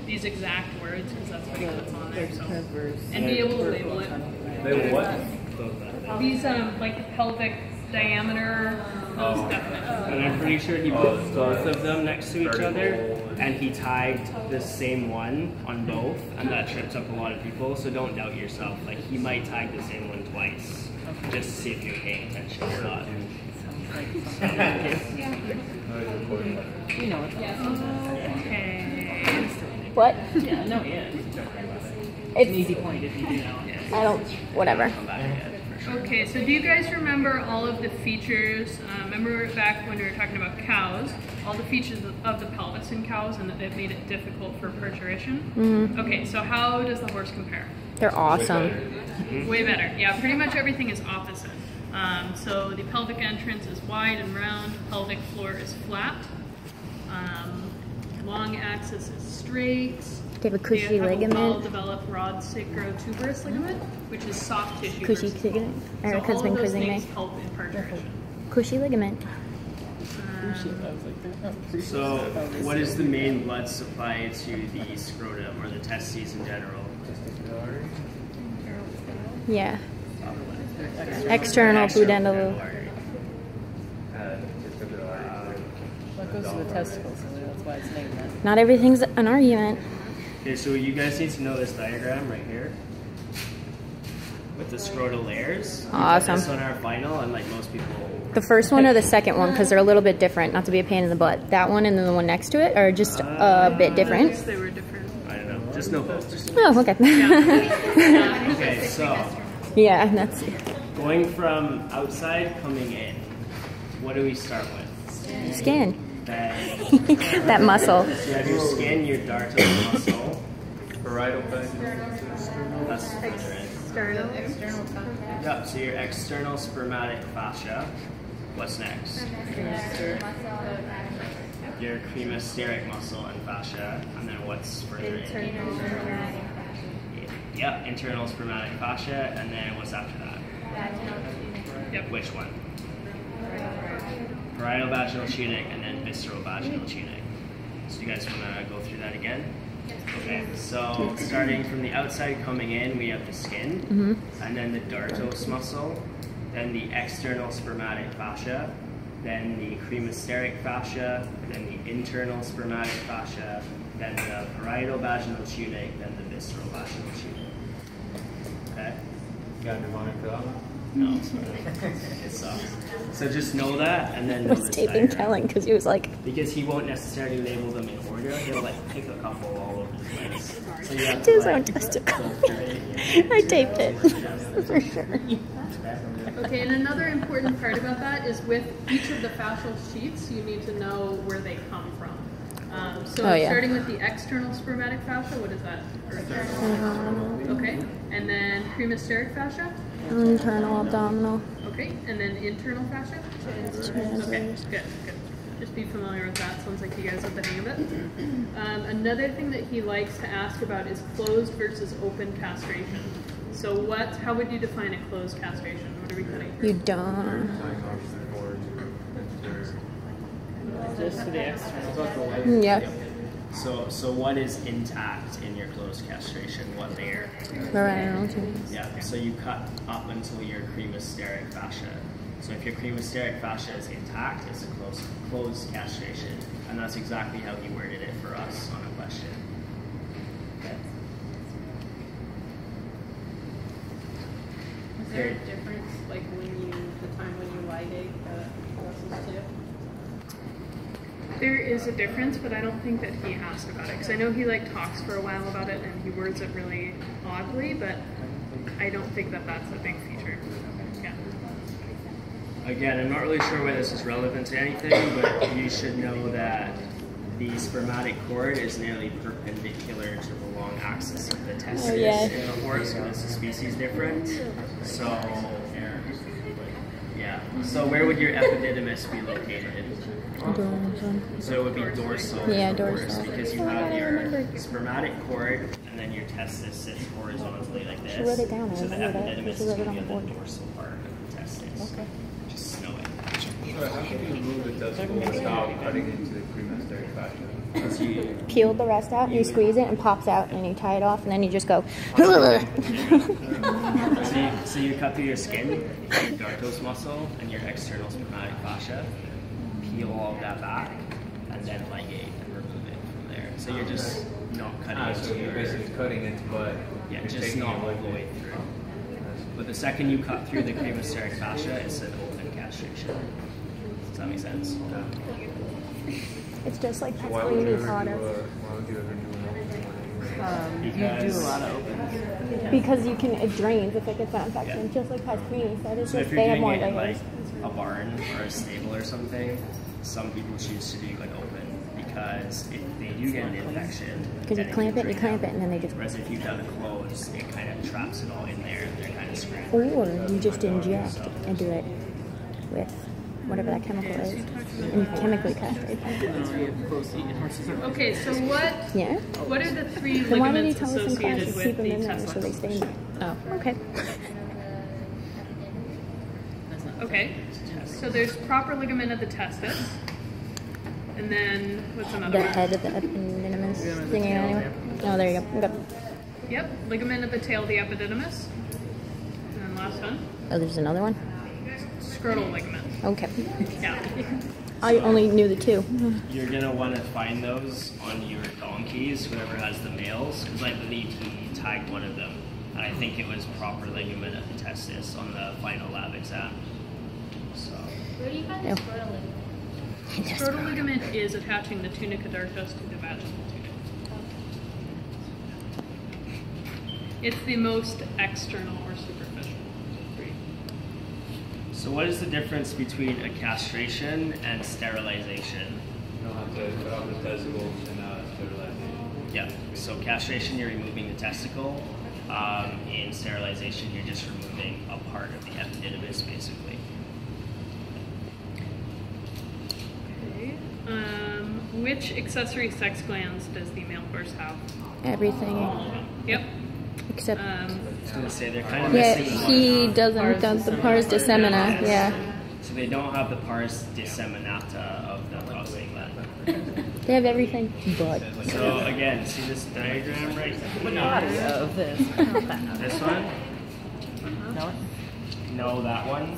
these exact words because that's what he puts on there. So, and be able to label it. Label what? These like pelvic diameter, those definitions. And I'm pretty sure he put both of them next to each other, and he tagged the same one on both, and that trips up a lot of people. So don't doubt yourself. Like he might tag the same one twice, just to see if you're paying attention or not. You know what? Okay. What? Yeah, no, yeah. It's an It's, easy point if you do know. I don't, whatever. Okay, so do you guys remember all of the features? Remember back when we were talking about cows, all the features of the pelvis in cows and that it made it difficult for parturition? Mm-hmm. Okay, so how does the horse compare? They're awesome. Way better. Yeah, pretty much everything is opposite. So the pelvic entrance is wide and round, pelvic floor is flat, long axis is straight. They have a cushy A ligament. well-developed rod sacrotuberous ligament, which is soft tissue. Cushy versus ligament. bone. Erica's So all been of those quizzing things me. help in parturition. Cushy ligament. So, what is the main blood supply to the scrotum or the testes in general? Yeah. External pudendal. That goes to the testicles, so that's why it's named that. Not everything's an argument. Okay, so you guys need to know this diagram right here with the scrotal layers. Awesome. This on our final, and like most people. The first one or the second one, because they're a little bit different. Not to be a pain in the butt. That one and then the one next to it are just a bit different. They were different. I don't know. Just know both. Just Oh, okay. okay, so Yeah, that's going from outside coming in, what do we start with? skin. Then That muscle. you have your skin, your dartos muscle. Parietal bone. That's further in. Yep, so your external spermatic fascia. What's next? Your cremasteric muscle and fascia. And then what's further in? Yep, internal spermatic fascia. And then what's after that? Yep, which one? Parietal vaginal tunic and then visceral vaginal tunic. So you guys want to go through that again? Okay, so starting from the outside coming in, we have the skin, and then the dartos muscle, then the external spermatic fascia, then the cremasteric fascia, then the internal spermatic fascia, then the parietal vaginal tunic, then the visceral vaginal tunic. Okay? Got a mnemonic for that one? No, it sucks. So just know that, and then I know was this taping diagram. Kellen because he was like, Because he won't necessarily label them in order, he'll like pick a couple all over the place. So you have to to his own like, testicle. I taped it. For sure. Okay, and another important part about that is with each of the fascial sheaths, you need to know where they come from. So Oh, yeah. starting with the external spermatic fascia, what is that? Okay, and then cremasteric fascia. Internal abdominal. Okay, and then internal fascia. Okay, good. Just be familiar with that. Sounds like you guys have the hang of it. Another thing that he likes to ask about is closed versus open castration. So how would you define a closed castration? What are we cutting through? You don't. Just for the external. Yeah. So what is intact in your closed castration? What layer? Right. Yeah, so you cut up until your cremasteric fascia. So if your cremasteric fascia is intact, it's a closed castration. And that's exactly how he worded it for us on a question. Okay. Is there a difference, like the time when you ligate the horses too? There is a difference, but I don't think that he asked about it because I know he talks for a while about it and he words it really oddly, but I don't think that that's a big feature. Yeah. Again, I'm not really sure why this is relevant to anything, but you should know that the spermatic cord is nearly perpendicular to the long axis of the testis in the horse because it's a species different. So, yeah. So where would your epididymis be located? So it would be dorsal. Yeah, of course, dorsal. because you have your spermatic cord and then your testis sits horizontally like this. wrote it down. I So the remember that. epididymis She is wrote it going on to be the on the board. dorsal part of the testis. Okay. Just know it. Sorry, how can you remove the testicle without cutting into the premenstrual fascia? So you, Peel the rest out, and you squeeze it, and pops out, and you tie it off, and then you just go. so you cut through your skin, your dartos muscle, and your external spermatic fascia. Peel all of that back, and then ligate and remove it from there. So you're just not cutting So into you're your, basically cutting into, but yeah, you're just taking not it all the way through. But the second you cut through the cremasteric fascia, it's an open castration. Does that make sense? It's just like So why would you ever Pasquini do products. why would you ever do an open one? You do a lot of opens. Because you can, it drains if it gets that infection, just like Pasquini said. It's So just if you're they have doing more it in like layers. a barn or a stable or something, some people choose to do an open because if they do get an infection, Because you then clamp can it, you drain clamp it, out. and then they just. Whereas if you've done a close, it kind of traps it all in there and they're kind of screwed. Or you just inject and do it with whatever that chemical is. And chemically castrate. Okay, so Yeah? what are the three Then why did he ligaments tell us in class associated to with keep them the in there so they testicles? stay in there? Oh, okay. Okay, so there's proper ligament of the testis, and then what's another The one? head of the epididymis thingy anyway. Oh, there you go. Okay. Yep, ligament of the tail, the epididymis, and then last one, Oh, there's another one? scrotal ligament. Okay. Yeah. I only knew the two. You're gonna want to find those on your donkeys, whoever has the males, because I believe he tagged one of them, and I think it was proper ligament of the testis on the final lab exam. So Where do you find Ew. the scrotal ligament? Scrotal ligament is attaching the tunica dartos to the vaginal tunic. It's the most external or superficial. So what is the difference between a castration and sterilization? You don't have to cut off the testicles and sterilization. Yeah, so castration, you're removing the testicle. In sterilization, you're just removing a part of the epididymis, basically. Okay. Which accessory sex glands does the male horse have? Everything Yep. except. I was gonna say they're kind of Yeah, missing he one. doesn't count the pars dissemina. Yeah. So they don't have the pars disseminata of the prostate gland. They have everything but. So again, see this diagram right here? Audio of this. This one? No? No, that one.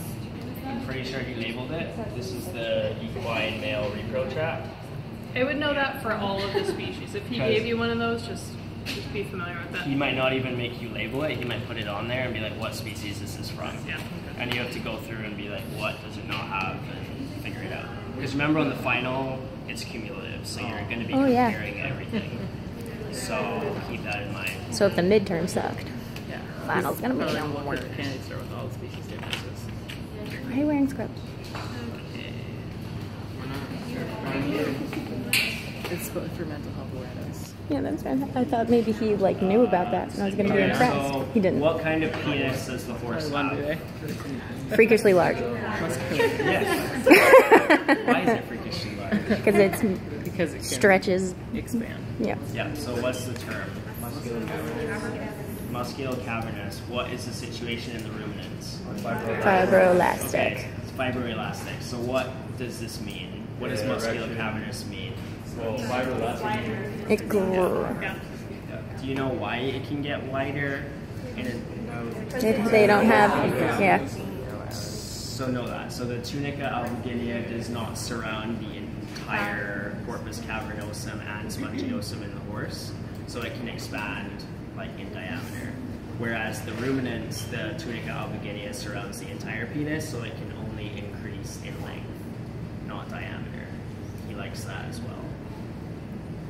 I'm pretty sure he labeled it. This is the equine male repro tract. I would know that for all of the species. If he gave you one of those, just be familiar with He that. might not even make you label it. He might put it on there and be like, what species is this from? Yeah. And you have to go through and be like, what does it not have, and figure it out. Because remember, on the final, it's cumulative, so you're going to be Oh, yeah. comparing everything. So keep that in mind. So if the midterm sucked, Yeah. final's gonna be Probably no one work. paper candy store with all the species differences. Why are you wearing scrubs? It's for mental health awareness. Yeah, that's fine. I thought maybe he like knew about that, and I was gonna be Okay, impressed. so He didn't. what kind of penis does the horse One have? day. Freakishly large. Yes. Why is it freakishly large? Because it's Because it can stretches. expand. Yeah. Yeah, so what's the term? Musculocavernous. What is the situation in the ruminants? Fibroelastic. Okay, it's fibroelastic. So what does this mean? What does Yeah, musculocavernous mean? Well, fibroelastic. It grew. Yeah. Do you know why it can get wider? They don't have. Yeah. So know that. So the tunica albuginea does not surround the entire corpus cavernosum and spongiosum in the horse, so it can expand like in diameter. Whereas the ruminants, the tunica albuginea surrounds the entire penis, so it can only increase in length, not diameter. He likes that as well.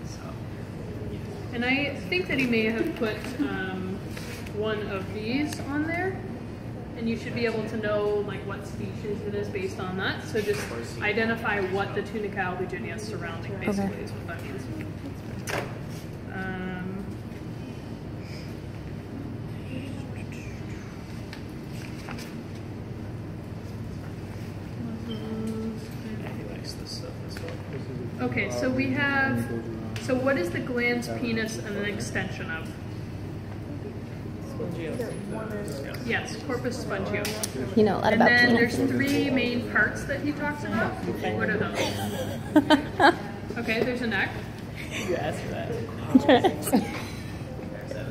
So And I think that he may have put one of these on there, and you should be able to know like what species it is based on that. So just identify what the tunica albuginea is surrounding, basically, Okay. is what that means. he likes this stuff as well. Okay, so we have. So what is the glans penis an extension of? Spongios. Yes, corpus spongiosum. You know a lot And about then penis. there's three main parts that he talks about. What are those? Okay, there's a neck. You asked for that.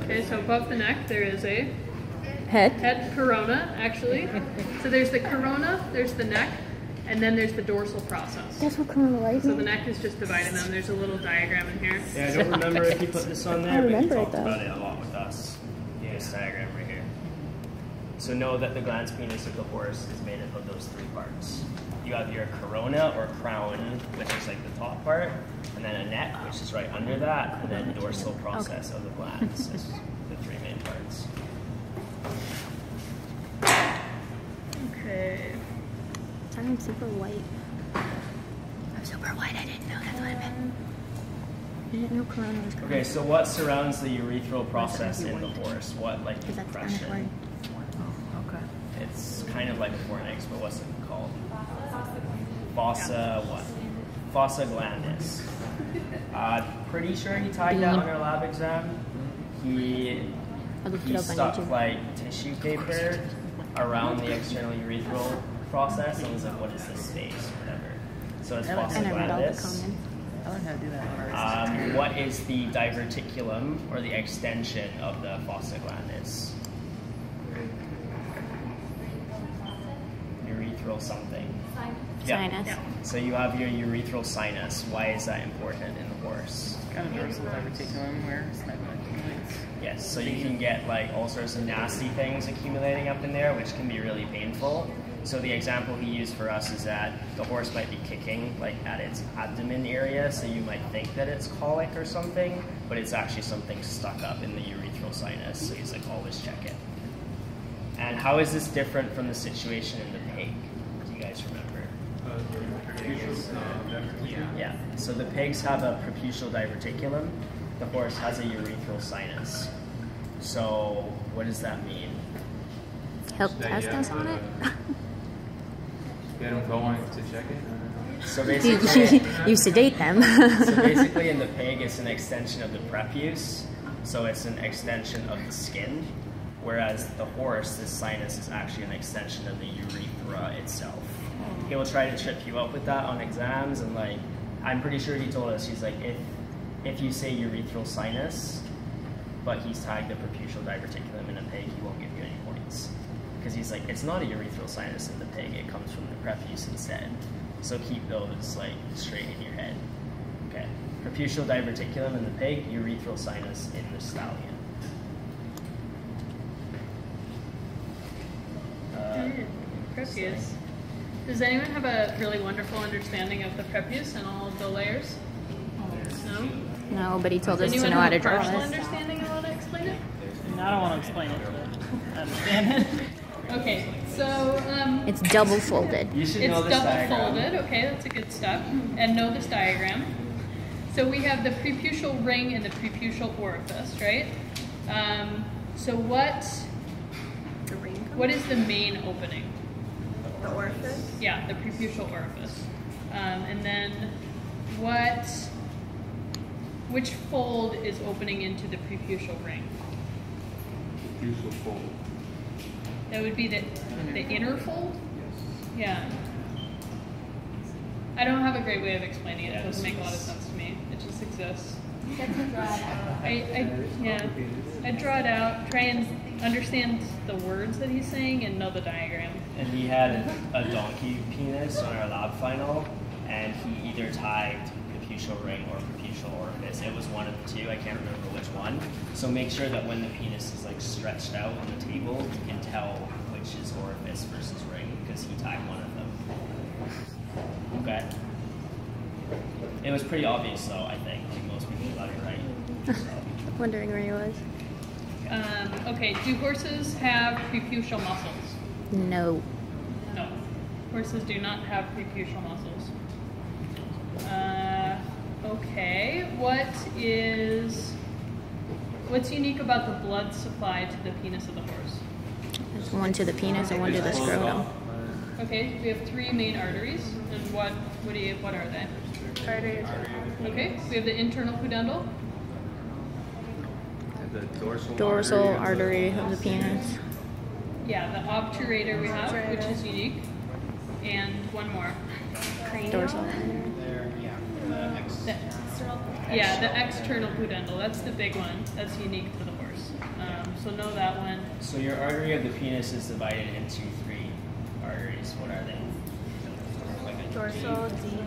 Okay, so above the neck there is a Head. head corona, actually. So there's the corona, there's the neck, and then there's the dorsal process. That's what corona lies So the neck is just dividing them. There's a little diagram in here. Yeah, I don't remember if he put this on there, I but he remember it, talked though. about it a lot with us. Yeah, this diagram right here. So know that the glans penis of the horse is made up of those three parts. You have your corona or crown, which is like the top part, and then a neck, which is right under that, and then dorsal process of the glans is the three main parts. Okay. Sorry, I'm super white. I'm super white. I didn't know that's what I meant. I didn't know corona was corona. Okay, so what surrounds the urethral process in the horse? What, like, Because that's kind of depression? hard. Okay. It's kind of like a fornix, but what's it called? Fossa what? Fossa glandis. Pretty sure he tied that on our lab exam. He I looked it up on stuck YouTube. like tissue paper around the external urethral process and was like, what is this space? Whatever. So it's fossa And I read all the glandis. comments. I learned how to do that on our What is the diverticulum or the extension of the fossa glandis? Urethral something. Yeah. Sinus. Yeah. So you have your urethral sinus. Why is that important in the horse? kind of dorsal diverticulum where smegma accumulates. Yes, so you can get like all sorts of nasty things accumulating up in there, which can be really painful. So the example he used for us is that the horse might be kicking like at its abdomen area, so you might think that it's colic or something, but it's actually something stuck up in the urethral sinus. So he's like, always check it. And how is this different from the situation in the pig? Do you guys remember? Yeah, so the pigs have a preputial diverticulum. The horse has a urethral sinus. So what does that mean? Help test us on it. Get them going to check it. So basically, You sedate them. so basically in the pig, it's an extension of the prepuce. So it's an extension of the skin. Whereas the horse, this sinus is actually an extension of the urethra itself. He will try to trip you up with that on exams, and like, I'm pretty sure he told us, he's like, if you say urethral sinus, but he's tagged the preputial diverticulum in a pig, he won't give you any points. Because he's like, it's not a urethral sinus in the pig, it comes from the prepuce instead. So keep those like straight in your head. Okay, preputial diverticulum in the pig, urethral sinus in the stallion. Prepuce. Does anyone have a really wonderful understanding of the prepuce and all of the layers? No? No, but he told us Does to anyone know how have to a draw partial this. understanding and want to explain it? I don't want to explain it, but I understand it. Okay, so It's double folded. You should it's know this double diagram. folded. Okay, that's a good step. And know this diagram. So we have the preputial ring and the preputial orifice, right? So what is the main opening? The orifice? Yeah, the preputial orifice. And then which fold is opening into the preputial ring? Preputial fold. That would be the inner fold? Yeah. I don't have a great way of explaining it. It doesn't make a lot of sense to me. It just exists. I draw it out, try and understand the words that he's saying and know the diagram. And he had a donkey penis on our lab final, and he either tagged preputial ring or preputial orifice. It was one of the two, I can't remember which one. So make sure that when the penis is like stretched out on the table, you can tell which is orifice versus ring, because he tagged one of them. Okay. It was pretty obvious though, I think. Like most people got it right. So. Wondering where he was. Okay, do horses have preputial muscles? No. No. Horses do not have preputial muscles. Okay, what's unique about the blood supply to the penis of the horse? There's one to the penis and one to the scrotum. Okay, we have three main arteries, and what are they? Arteries. Okay, we have the internal pudendal. The dorsal artery of the penis. Yeah, the obturator we have, which is unique. And one more. Dorsal. Yeah, the external pudendal. That's the big one. That's unique to the horse. So know that one. So your artery of the penis is divided into 3 arteries. What are they? Dorsal, deep.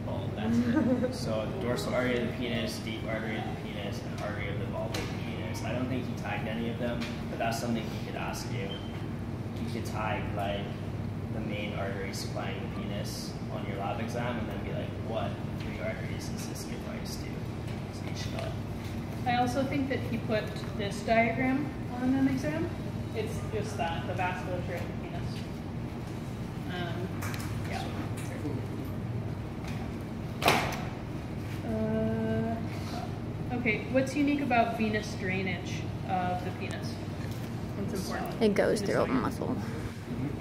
Bulb. That's it. So the dorsal artery of the penis, deep artery of the penis, and artery of the bulb of the penis. I don't think he tagged any of them, but that's something he could ask you. He could tag like the main artery supplying the penis on your lab exam, and then be like, what 3 arteries does this give rise to? So you should know. I also think that he put this diagram on an exam. It's just that, the vasculature of the penis. Yeah. Okay, what's unique about venous drainage of the penis? What's important? It goes through a muscle.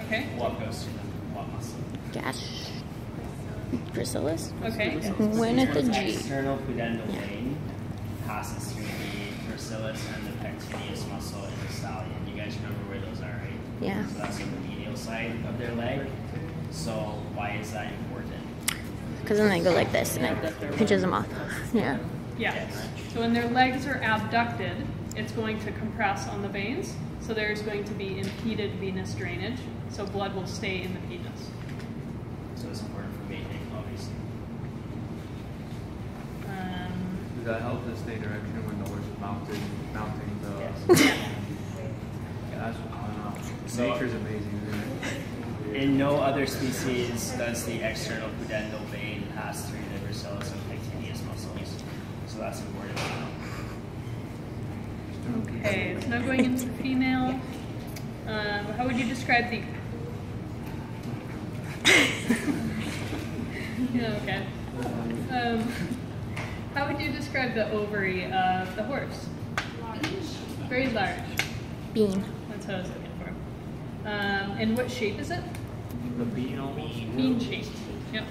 Okay. What goes through what muscle? Gash. Gracilis. Okay. When at the G. External pudendal vein passes through the gracilis and the pectineus muscle in the stallion. You guys remember where those are, right? Yeah. So that's on the medial side of their leg. So why is that important? Because then they go like this and it pinches them off. Yeah. Yeah. So when their legs are abducted, it's going to compress on the veins. So there's going to be impeded venous drainage. So blood will stay in the penis. So it's important for mating, obviously. Does that help to stay direction when the horse is mounting the? Yes. Yeah, that's So- nature's amazing, isn't it? In no other species does the external pudendal vein pass through the gracilis and pectineus muscles. So that's important to know. Okay, so now going into the female. How would you describe the... Yeah, okay. How would you describe the ovary of the horse? Very large. Bean. That's what I was looking for. And what shape is it? The bean almost. Bean shaped. Yep.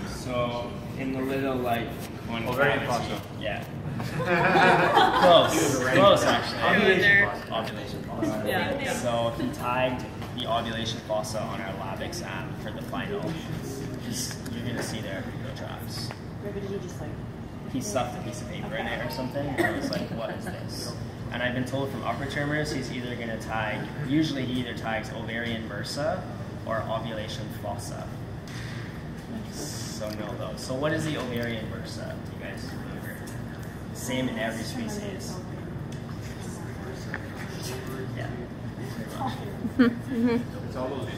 So in the little like one Ovarian cavity- fossa. Yeah. Close actually. Ovulation fossa. Yeah. So he tagged the ovulation fossa on our lab exam for the final. You're gonna see there no tracks. He stuffed a piece of paper in it or something, and I was like, what is this? And I've been told from upper terminus he's either gonna tag, usually he either tags ovarian bursa or ovulation fossa. So no though. So what is the ovarian bursa? Do you guys remember? Same in every species. Yeah. It's all those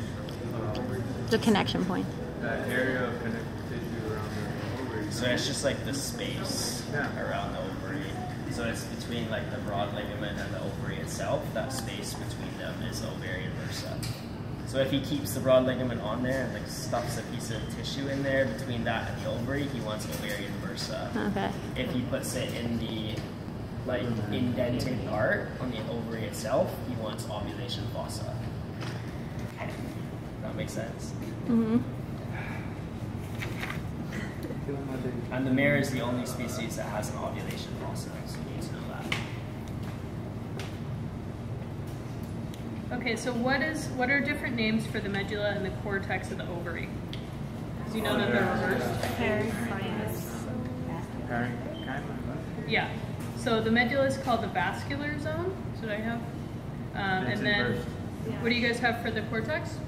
The connection point. that area of connective tissue around the ovary. So it's just like the space Yeah. around the ovary. So it's between like the broad ligament and the ovary itself. That space between them is ovarian bursa. So if he keeps the broad ligament on there and like stuffs a piece of tissue in there between that and the ovary, he wants ovarian bursa. Okay. If he puts it in the like indented part on the ovary itself, he wants ovulation fossa. That makes sense. Mm-hmm. And the mare is the only species that has an ovulation fossa, so you need to know that. Okay, so what are different names for the medulla and the cortex of the ovary? Because you know that they're reversed. Yeah. So the medulla is called the vascular zone. So do I have? It's And then, inverse. what do you guys have for the cortex?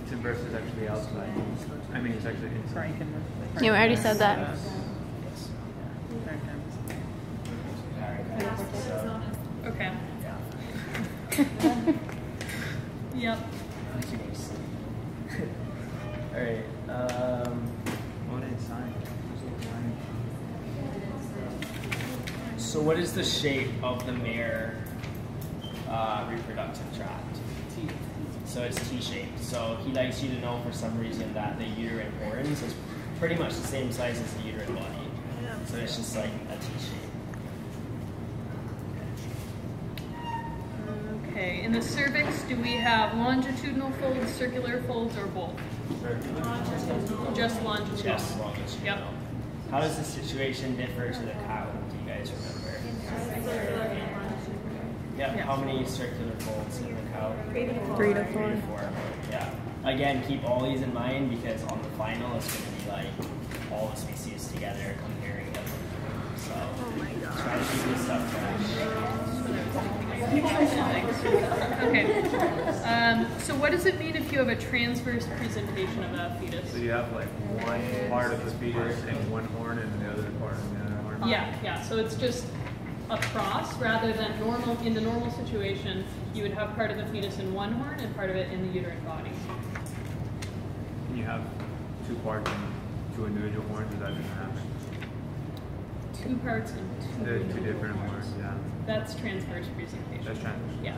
It's inverse is actually outside. I mean, it's actually inside. You already said that. Okay. Yep. Alright, What inside? so what is the shape of the mare reproductive tract? So it's T-shaped. So he likes you to know for some reason that the uterine horns is pretty much the same size as the uterine body. So it's just like a T-shape. Okay. In the cervix, do we have longitudinal folds, circular folds, or both? Just longitudinal. Just longitudinal. Yep. How does the situation differ to the cow? Do you guys remember? Yeah. How many circular folds in the cow? 3 to 4. Yeah. Again, keep all these in mind because on the final it's going to be like all the species together comparing them. So try to keep this stuff Okay. So what does it mean if you have a transverse presentation of a fetus? So you have like one part of the fetus in one horn and the other part in the other horn? Yeah. So it's just across rather than normal. In the normal situation, you would have part of the fetus in one horn and part of it in the uterine body. You have two parts in two individual horns, or that doesn't happen? 2 parts and They're two different horns, yeah. That's transverse presentation. That's transverse. Yeah.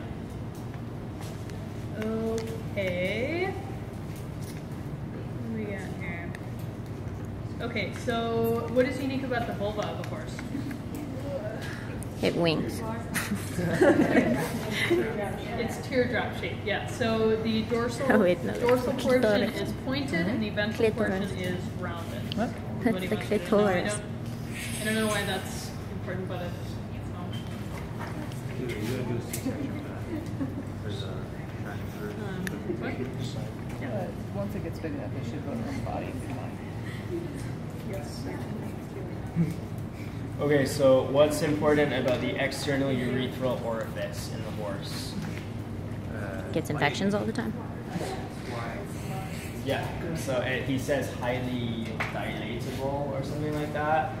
Okay. What do we got here? Okay, so what is unique about the vulva of a horse? It winks. It's teardrop shaped, yeah. So the dorsal dorsal portion is pointed and the ventral portion is rounded. What? What do you The want to do? clitoris. I don't know why that's important, but it's You're going to do a C-section for that. There's a transverse. what? Once it gets big enough, it should go to the body and be fine. Okay, so what's important about the external urethral orifice in the horse? Gets infections all the time. Yeah, so he says highly dilatable or something like that,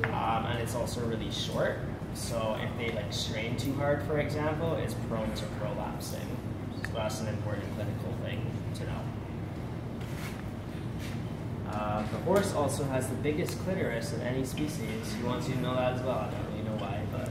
and it's also really short. So if they like strain too hard, for example, it's prone to prolapsing. So that's an important clinical thing to know. The horse also has the biggest clitoris of any species. He wants you to know that as well. I don't really know why, but.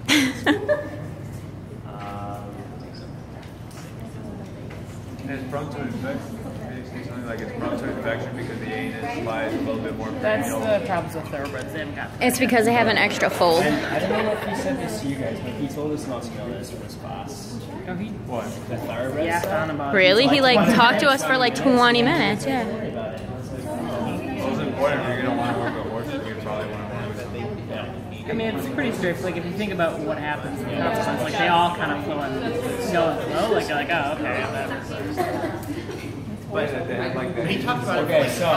And it's prone to infection. They say something like it's prone to infection because the anus lies a little bit more That's permeable. the problems with thoroughbreds. They haven't got It's because they have an extra fold. And I don't know if he said this to you guys, but he told us not to know this for this class. Oh, he What? The thoroughbred yapped stuff. on about Really? He like talked to us for like 20 minutes. Yeah. Worry about it. It's like, Well, it's important if you're going to want to work with horses, you probably want to work with them. yeah. I mean, it's pretty strict. Like, if you think about what happens in conferences, like, they all kind of flow and go and flow. Like, they're like, oh, okay. But they have like the... Okay, so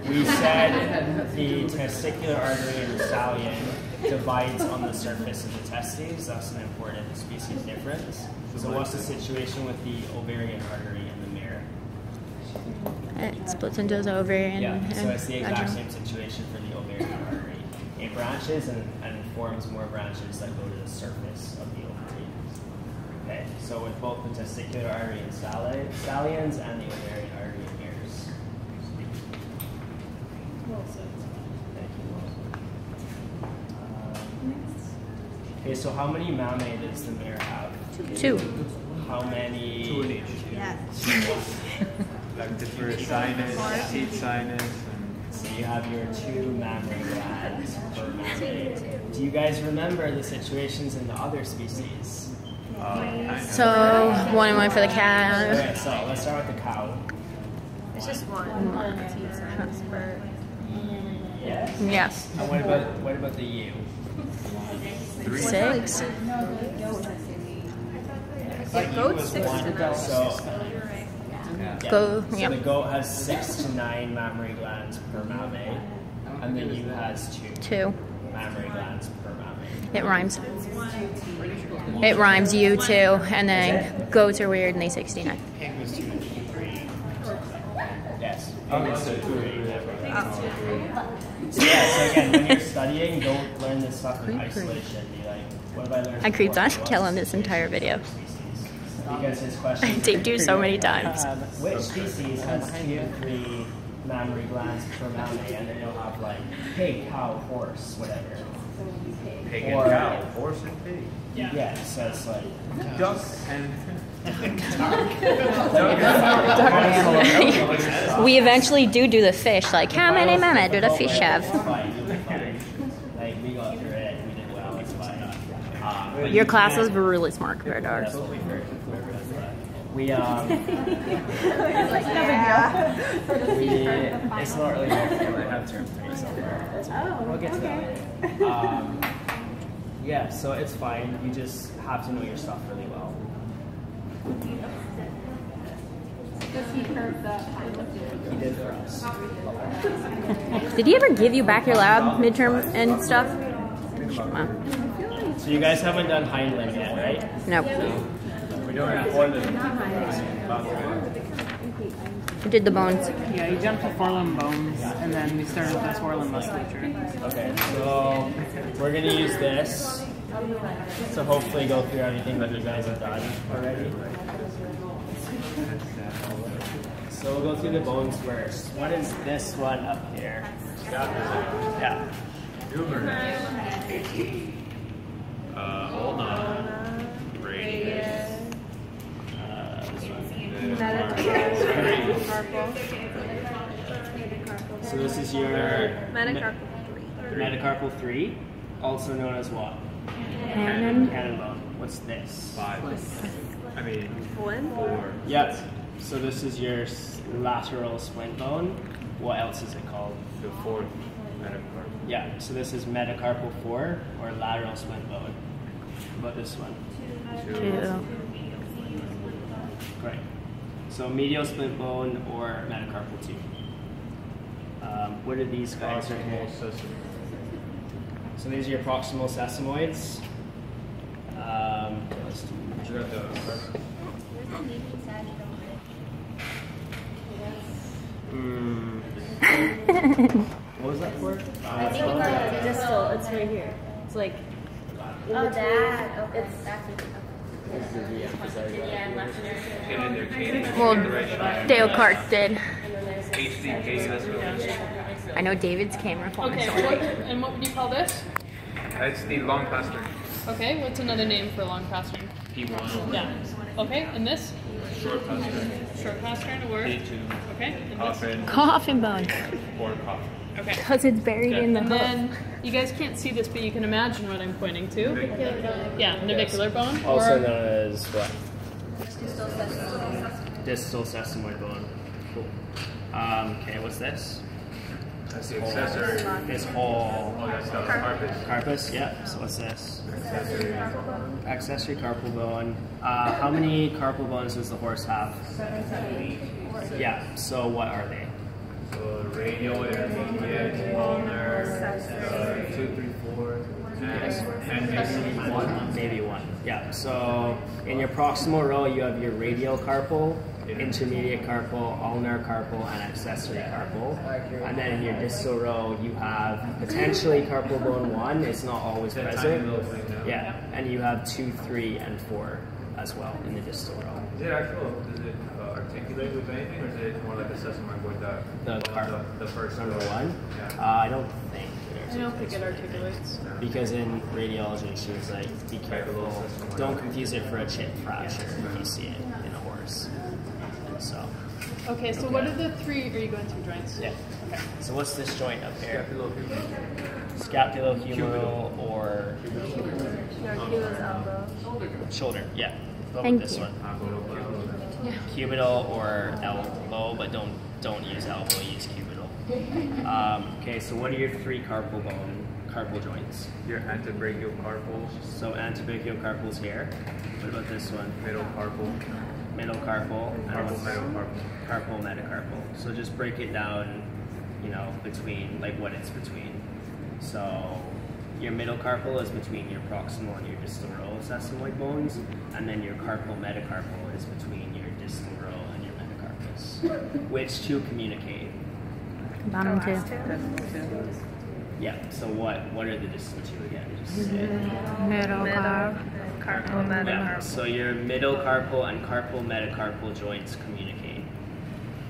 we said the testicular artery in the stallion divides on the surface of the testes. That's an important species difference. So what's the situation with the ovarian artery in the mirror? It splits into his ovarian. Yeah, so it's the exact vaginal. same situation for the ovarian artery. It branches and forms more branches that go to the surface of the ovary. Okay, so with both the testicular artery in stallions and the ovarian artery in mares. Well said. Thank you. Okay, so how many mammae does the mare have? 2. How many? 2 in each. Like the first sinus, seed sinus, and... So you have your 2 mammary glands per mammae. Do you guys remember the situations in the other species? So 1 and 1 for the cat. Okay, so let's start with the cow. It's just one. Per. Yes. Yes. And what about the ewe? 6. The goat was 1. So Go. So Yep. the goat has 6 to 9 mammary glands per mammae, and the ewe has 2. mammary glands per mammae. It rhymes. It rhymes. You too, and then goats are weird, and they 69. Pig was 2 to 3. Yes. Pig was 2 to 3. So yeah, so again, when you're studying, don't learn this stuff in isolation. Be like, what have I learned? I creeped on before? Kellen this entire video. Because his question. I taped you so many times. Which species has 2 to 3 mammary glands per mammae, and then you'll have like pig, cow, horse, whatever. Pig Or- and cow, horse and pig. Yeah, so it's like Duck and... We eventually do the fish. Like, how many mammoth do the fish have? Like we got through it, we did well, it's fine. Your classes were really smart compared to ours. That's what we heard. We it's not really I have term 3, so we'll get to that later. Yeah, so it's fine. You just have to know your stuff really well. Does he curve the He did for us. Did he ever give you back your lab midterm and stuff? Wow. So you guys haven't done hind limb yet, right? Nope. We're doing forelimb. We did the bones. Yeah, you jumped to forelimb bones, and then we started with the forelimb musculature. Okay, so we're gonna use this to hopefully go through everything that you guys have done already. So we'll go through the bones first. What is this one up here? Yeah. Humerus. Ulna. Radius. So this is your Metacarpal 3. metacarpal 3, also known as what? Cannon. Cannon bone. What's this? 5. I mean, 4. Yep. So this is your lateral splint bone. What else is it called? The 4th metacarpal. Yeah. So this is metacarpal 4 or lateral splint bone. What about this one? 2. Great. So medial splint bone or metacarpal 2. What are these guys right here? So these are your proximal sesamoids. Let's do. What was that for? Distal, it's right here. It's like. Oh, that. Okay. It's Well, Dale Clark did. HDK, that's what it is. I know David's camera phone. Okay, and what would you call this? That's the long pastern. Okay, what's another name for long pastern? P1. Yeah. Okay, and this? Short pastern. Short pastern or? P2. Okay, and this? Coffin. Coffin bone. Or coffin. Okay. Because it's buried in the And hoof. then, you guys can't see this, but you can imagine what I'm pointing to. Yeah, navicular bone. Also Or known as what? Distal sesamoid bone. Cool. Okay, what's this? That's the accessory. This whole Oh, that's the carpus. carpus. Yeah. So what's this? Accessory. Accessory carpal bone. How many carpal bones does the horse have? 7. Yeah. So what are they? So radial, intermediate, ulnar, 2, 3, 4, and maybe 1. Maybe 1. Yeah. So in your proximal row, you have your radial carpal, intermediate carpal, ulnar carpal, and accessory carpal. And then in your distal row, you have potentially carpal bone 1. It's not always That tiny present. little thing now. Yeah. And you have 2, 3, and 4 as well in the distal row. Is it actual? Does it articulate with anything, or is it more like a sesamoid with that? The first Number 1? Yeah. I don't think it I don't think it articulates. articulates. Because in radiology, she was like, be careful. Don't confuse it for a chip fracture if you see it in a horse. So, Okay, so what are the 3? Are you going through joints? yeah. Okay. So what's this joint up here? Scapulohumeral. Scapulohumeral or shoulder? Yeah. What Thank about this you. one? Cubital or elbow, but don't use elbow. Use cubital. Okay. So what are your 3 carpal joints? Your antebrachial carpals, So antebrachial carpal's here. What about this one? middle carpal, Middle carpal, and carpal, what's- metacarpal. carpal, metacarpal. So just break it down, between, like what it's between. So your middle carpal is between your proximal and your distal row sesamoid bones, and then your carpal metacarpal is between your distal row and your metacarpus. Which two communicate? Bottom 2. Yeah. So what are the distal two again? Just say it. Middle carp. carpal, Yeah, metacarpal. so your middle carpal and carpal metacarpal joints communicate.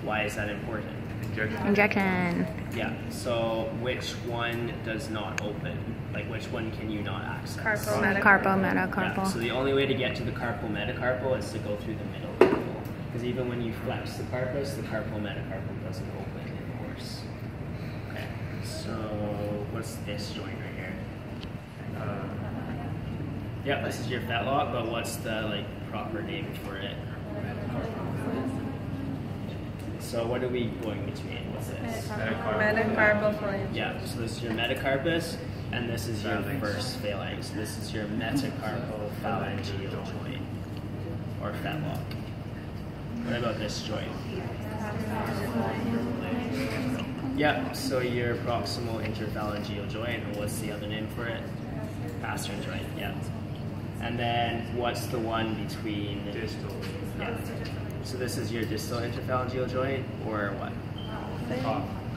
Why is that important? Injection. Injection. Yeah, so which one does not open? Like which one can you not access? Carpal, Carpal, Yeah, metacarpal. so the only way to get to the carpal metacarpal is to go through the middle carpal. Because even when you flex the carpus, the carpal metacarpal doesn't open in the horse. Okay, so what's this joint right here? Yeah, this is your fetlock, but what's the proper name for it? So what are we going between? What's this? Metacarpal phalange. Yeah, so this is your metacarpus, and this is your first phalanx. This is your metacarpal phalangeal joint, or fetlock. What about this joint? Yeah, so your proximal interphalangeal joint, and what's the other name for it? Pastern joint, yeah. And then what's the one between? Distal. Yeah. So this is your distal interphalangeal joint, or what?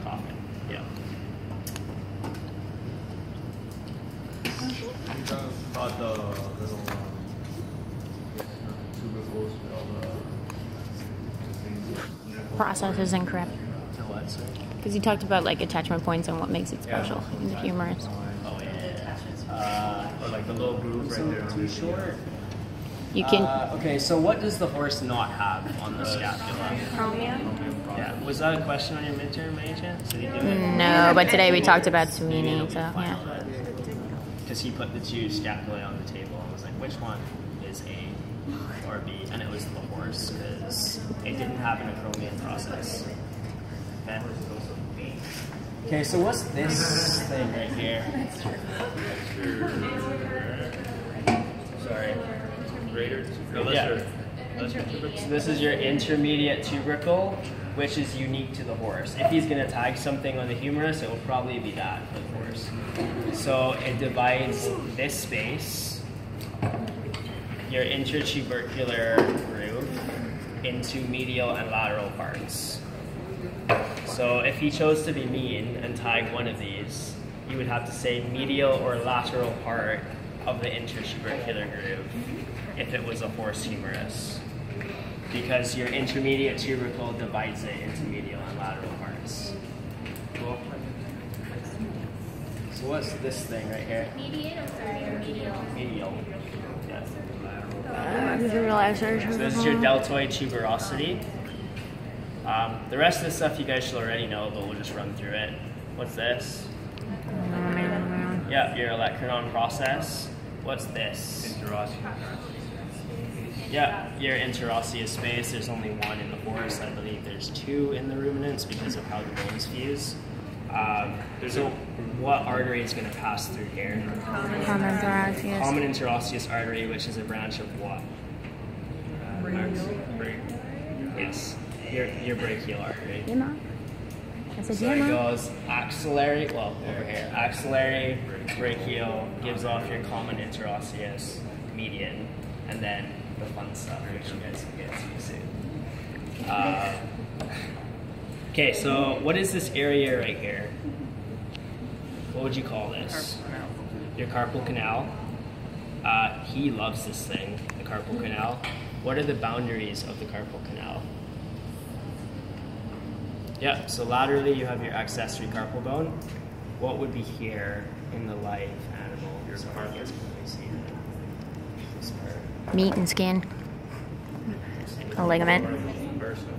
Coffin. Yeah. About the little tubercles with all the Process is incorrect. The what, sir? Because you talked about like attachment points and what makes it special in the humerus. Oh yeah. or like the little groove right there. Too short. You can. Okay, so what does the horse not have on the scapula? Chromium. Yeah. Was that a question on your midterm, by any chance? Did he do it? No, but today we talked about Sumini, so yeah. Because he put the two scapulae on the table and was like, which one is A or B? And it was the horse because it didn't have an acromion process. Okay. Okay, so what's this thing right here? Sorry. Greater. Yeah. So this is your intermediate tubercle, which is unique to the horse. If he's going to tag something on the humerus, it will probably be that for the horse. So it divides this space, your intertubercular groove, into medial and lateral parts. So if he chose to be mean and tag one of these, you would have to say medial or lateral part of the intertubercular groove if it was a horse humerus, because your intermediate tubercle divides it into medial and lateral parts. Cool. So what's this thing right here? Medial, sorry, medial. Medial. Yeah. So this is your deltoid tuberosity. The rest of the stuff you guys should already know, but we'll just run through it. What's this? Yeah, your olecranon process. What's this? Interosseous. Yeah, your interosseous space. There's only one in the horse. I believe there's two in the ruminants because of how the bones fuse. So what artery is going to pass through here? Common interosseous. Common interosseous artery, which is a branch of what? Yes, your brachial artery. Yama. I said So it Yama. goes axillary, well, over here, axillary, brachial, gives off your common interosseous, median, and then the fun stuff, which you guys will get to soon. Okay, so what is this area right here? What would you call this? Your carpal canal. He loves this thing, the carpal canal. What are the boundaries of the carpal canal? Yeah, so laterally you have your accessory carpal bone. What would be here in the live animal? Your carpus. Meat and skin. A ligament. Bursa.